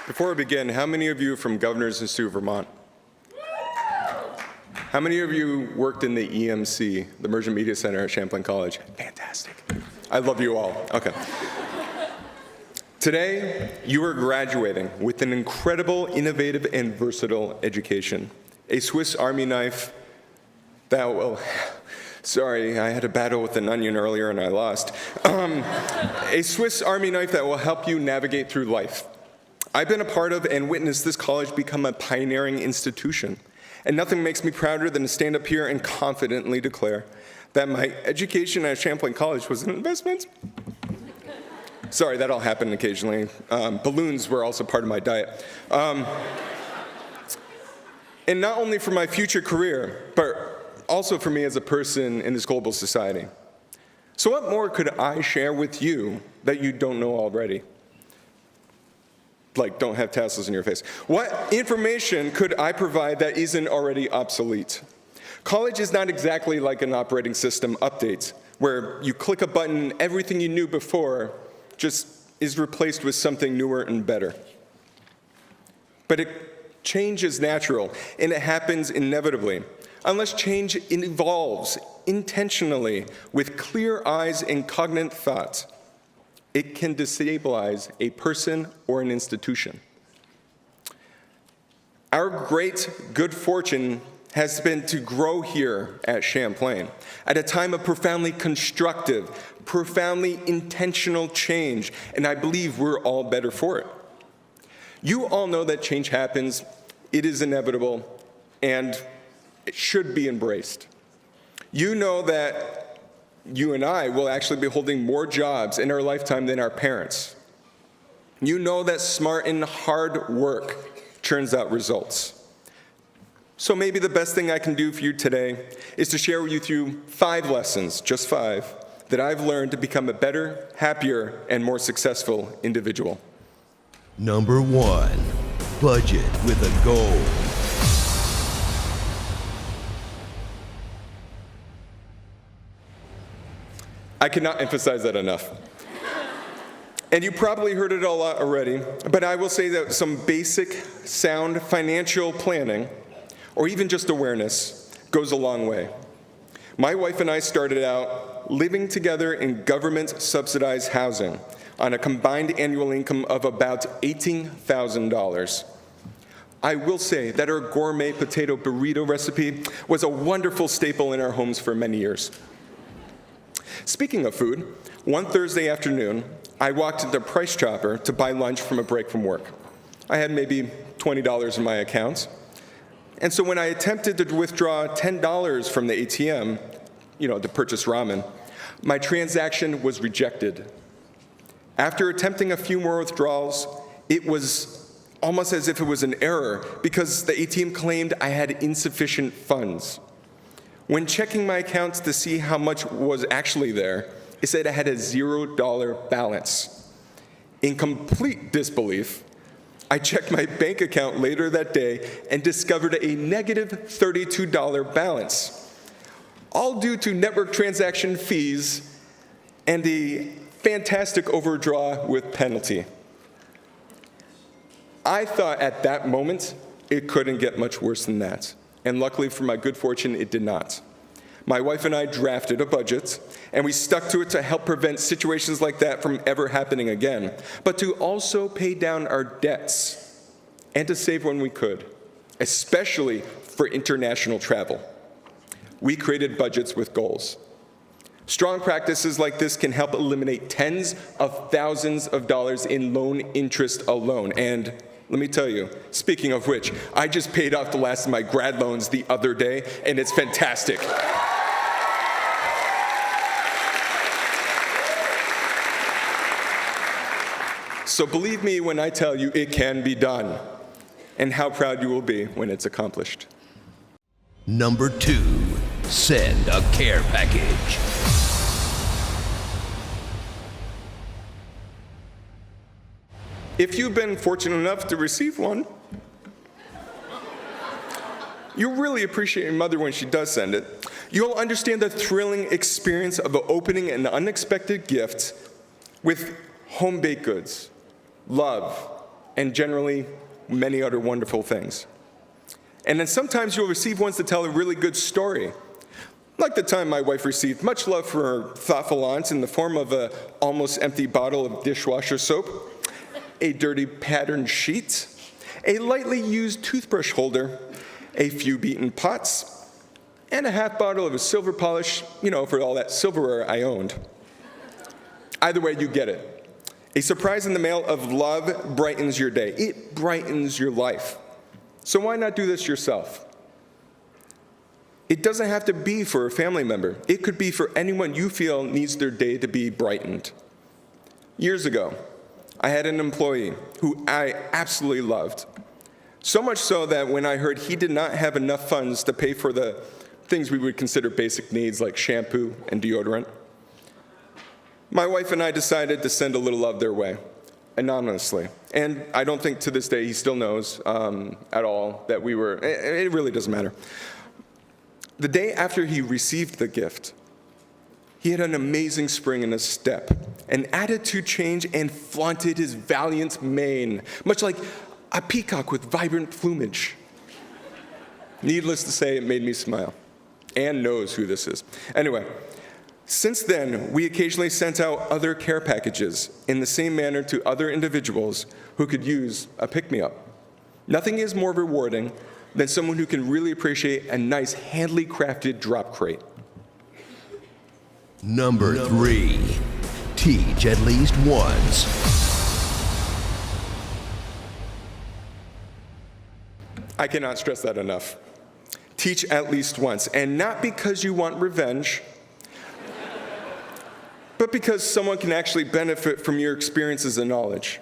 Before we begin, how many of you are from Governor's Institute, Vermont? How many of you worked in the EMC, the Immersion Media Center at Champlain College? Fantastic. I love you all. Okay. Today, you are graduating with an incredible, innovative, and versatile education. A Swiss Army knife that will... Sorry, I had a battle with an onion earlier and I lost. A Swiss Army knife that will help you navigate through life. I've been a part of and witnessed this college become a pioneering institution. And nothing makes me prouder than to stand up here and confidently declare that my education at Champlain College was an investment. Sorry, that all happened occasionally. Balloons were also part of my diet. And not only for my future career, but also for me as a person in this global society. So what more could I share with you that you don't know already? Like, don't have tassels in your face. What information could I provide that isn't already obsolete? College is not exactly like an operating system update, where you click a button, everything you knew before just is replaced with something newer and better. But change is natural, and it happens inevitably. Unless change evolves intentionally with clear eyes and cognate thought, it can destabilize a person or an institution. Our great good fortune has been to grow here at Champlain at a time of profoundly constructive, profoundly intentional change, and I believe we're all better for it. You all know that change happens, it is inevitable, and it should be embraced. You know that you and I will actually be holding more jobs in our lifetime than our parents. You know that smart and hard work churns out results. So maybe the best thing I can do for you today is to share with you 5 lessons, just 5, that I've learned to become a better, happier, and more successful individual. Number 1, budget with a goal. I cannot emphasize that enough. And you probably heard it a lot already, but I will say that some basic, sound financial planning, or even just awareness, goes a long way. My wife and I started out living together in government-subsidized housing on a combined annual income of about $18,000. I will say that our gourmet potato burrito recipe was a wonderful staple in our homes for many years. Speaking of food, one Thursday afternoon, I walked into Price Chopper to buy lunch from a break from work. I had maybe $20 in my account. And so when I attempted to withdraw $10 from the ATM, to purchase ramen, my transaction was rejected. After attempting a few more withdrawals, it was almost as if it was an error because the ATM claimed I had insufficient funds. When checking my accounts to see how much was actually there, it said I had a $0 balance. In complete disbelief, I checked my bank account later that day and discovered a negative $32 balance, all due to network transaction fees and a fantastic overdraw with penalty. I thought at that moment it couldn't get much worse than that. And luckily for my good fortune, it did not. My wife and I drafted a budget, and we stuck to it to help prevent situations like that from ever happening again, but to also pay down our debts and to save when we could, especially for international travel. We created budgets with goals. Strong practices like this can help eliminate tens of thousands of dollars in loan interest alone. And let me tell you, speaking of which, I just paid off the last of my grad loans the other day, and it's fantastic. So believe me when I tell you it can be done, and how proud you will be when it's accomplished. Number 2, send a care package. If you've been fortunate enough to receive one, you'll really appreciate your mother when she does send it. You'll understand the thrilling experience of opening an unexpected gift with home baked goods, love, and generally many other wonderful things. And then sometimes you'll receive ones that tell a really good story. Like the time my wife received much love for her thoughtful aunts in the form of an almost empty bottle of dishwasher soap, a dirty patterned sheet, a lightly used toothbrush holder, a few beaten pots, and a half bottle of a silver polish, for all that silverware I owned. Either way, you get it. A surprise in the mail of love brightens your day. It brightens your life. So why not do this yourself? It doesn't have to be for a family member. It could be for anyone you feel needs their day to be brightened. Years ago, I had an employee who I absolutely loved. So much so that when I heard he did not have enough funds to pay for the things we would consider basic needs like shampoo and deodorant, my wife and I decided to send a little love their way, anonymously. And I don't think to this day he still knows at all that we were, it really doesn't matter. The day after he received the gift, he had an amazing spring in his step, an attitude change, and flaunted his valiant mane, much like a peacock with vibrant plumage. Needless to say, it made me smile. Anne knows who this is. Anyway, since then, we occasionally sent out other care packages in the same manner to other individuals who could use a pick-me-up. Nothing is more rewarding than someone who can really appreciate a nice, handily crafted drop crate. Number 3, teach at least once. I cannot stress that enough. Teach at least once, and not because you want revenge, but because someone can actually benefit from your experiences and knowledge.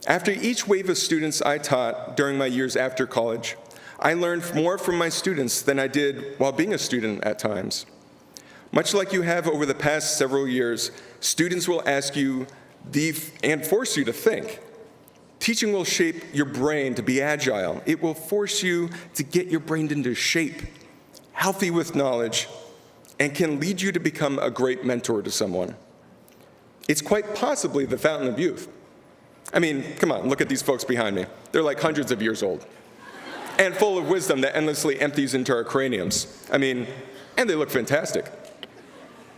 After each wave of students I taught during my years after college, I learned more from my students than I did while being a student at times. Much like you have over the past several years, students will ask you and force you to think. Teaching will shape your brain to be agile. It will force you to get your brain into shape, healthy with knowledge, and can lead you to become a great mentor to someone. It's quite possibly the fountain of youth. I mean, come on, look at these folks behind me. They're like hundreds of years old, and full of wisdom that endlessly empties into our craniums. I mean, and they look fantastic.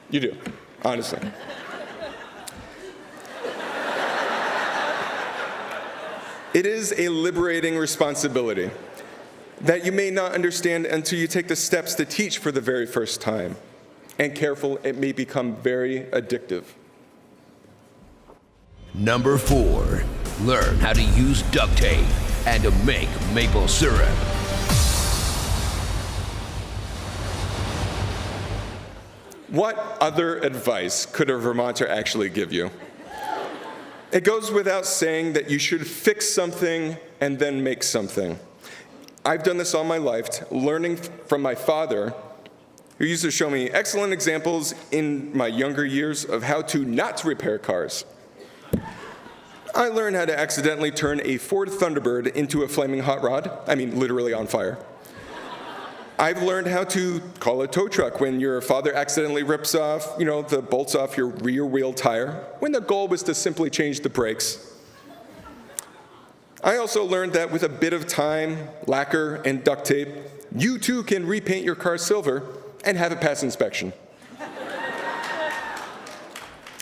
You do, honestly. It is a liberating responsibility that you may not understand until you take the steps to teach for the very first time. And careful, it may become very addictive. Number 4, learn how to use duct tape and to make maple syrup. What other advice could a Vermonter actually give you? It goes without saying that you should fix something and then make something. I've done this all my life, learning from my father, who used to show me excellent examples in my younger years of how to not repair cars. I learned how to accidentally turn a Ford Thunderbird into a flaming hot rod. I mean, literally on fire. I've learned how to call a tow truck when your father accidentally rips off, the bolts off your rear wheel tire, when the goal was to simply change the brakes. I also learned that with a bit of time, lacquer, and duct tape, you too can repaint your car silver and have it pass inspection.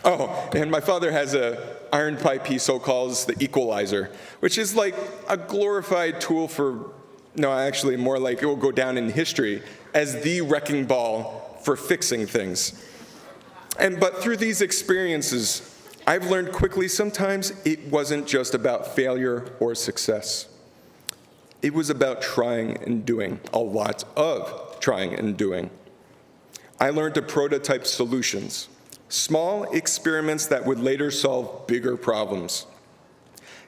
Oh, and my father has a iron pipe he so calls the equalizer, which is like a glorified tool for, no, actually more like it will go down in history as the wrecking ball for fixing things. But through these experiences, I've learned quickly sometimes it wasn't just about failure or success. It was about trying and doing, a lot of trying and doing. I learned to prototype solutions, small experiments that would later solve bigger problems.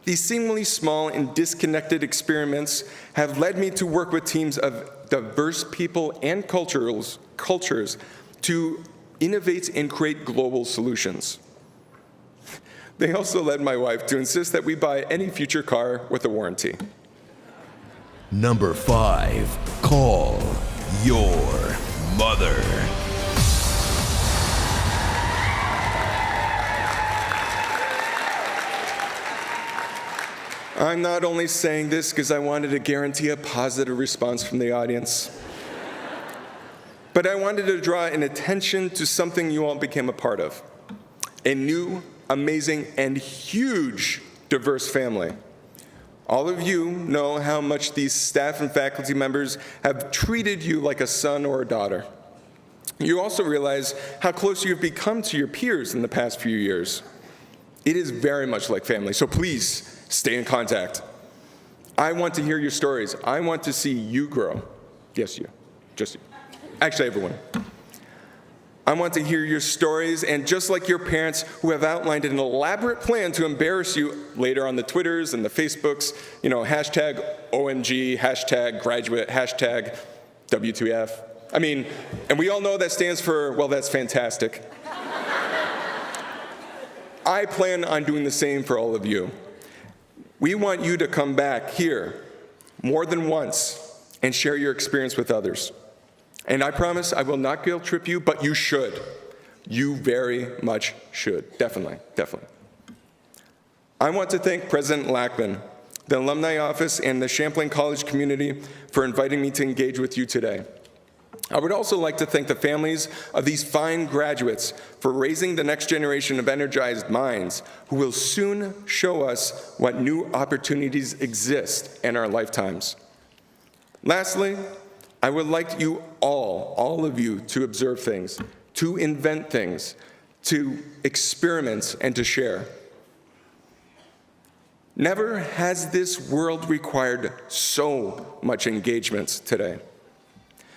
These seemingly small and disconnected experiments have led me to work with teams of diverse people and cultures to innovate and create global solutions. They also led my wife to insist that we buy any future car with a warranty. Number 5, call your mother. I'm not only saying this because I wanted to guarantee a positive response from the audience, but I wanted to draw an attention to something you all became a part of. A new, amazing, and huge diverse family. All of you know how much these staff and faculty members have treated you like a son or a daughter. You also realize how close you've become to your peers in the past few years. It is very much like family, so please stay in contact. I want to hear your stories. I want to see you grow. Yes, you. Just you. Actually, everyone. I want to hear your stories, and just like your parents who have outlined an elaborate plan to embarrass you later on the Twitters and the Facebooks, hashtag OMG, hashtag graduate, hashtag W2F. And we all know that stands for, well, that's fantastic. I plan on doing the same for all of you. We want you to come back here more than once and share your experience with others. And I promise I will not guilt trip you, but you should. You very much should. Definitely. I want to thank President Lackman, the Alumni Office, and the Champlain College community for inviting me to engage with you today. I would also like to thank the families of these fine graduates for raising the next generation of energized minds who will soon show us what new opportunities exist in our lifetimes. Lastly, I would like you all of you, to observe things, to invent things, to experiment, and to share. Never has this world required so much engagement today.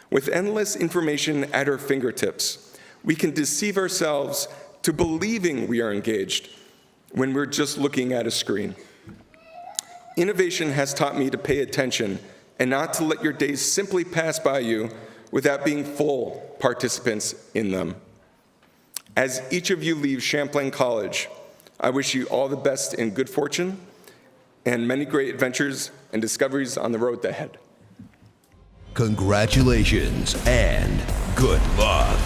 With endless information at our fingertips, we can deceive ourselves to believing we are engaged when we're just looking at a screen. Innovation has taught me to pay attention and not to let your days simply pass by you without being full participants in them. As each of you leaves Champlain College, I wish you all the best in good fortune and many great adventures and discoveries on the road ahead. Congratulations and good luck.